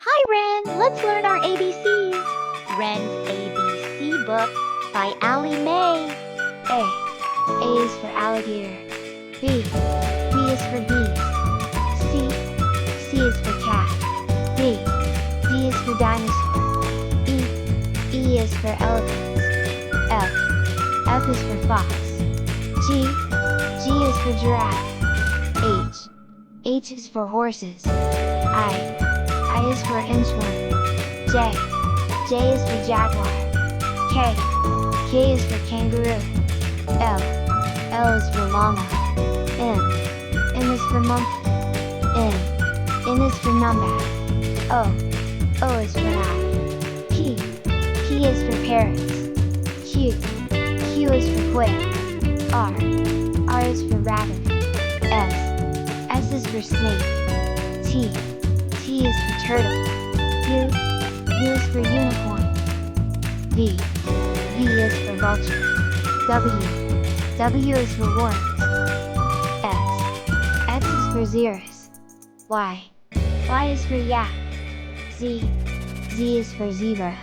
Hi, Wren! Let's learn our ABCs. Wren's ABC book by Allie Mae. A. A is for alligator. B. B is for bees. C. C is for cat. D. D is for dinosaur. E. E is for elephants. F. F is for fox. G. G is for giraffe. H. H is for horses. I is for inchworm. J. J is for jaguar. K. K is for kangaroo. L. L is for llama. M. M is for monkey. N. N is for numbat. O. O is for owl. P. P is for parrots. Q. Q is for quail. R. R is for rabbit. S. S is for snake. T. T is for turtle. U. U is for unicorn. V. V is for vulture. W. W is for worms. X. X is for xerus. Y. Y is for yak. Z. Z is for zebra.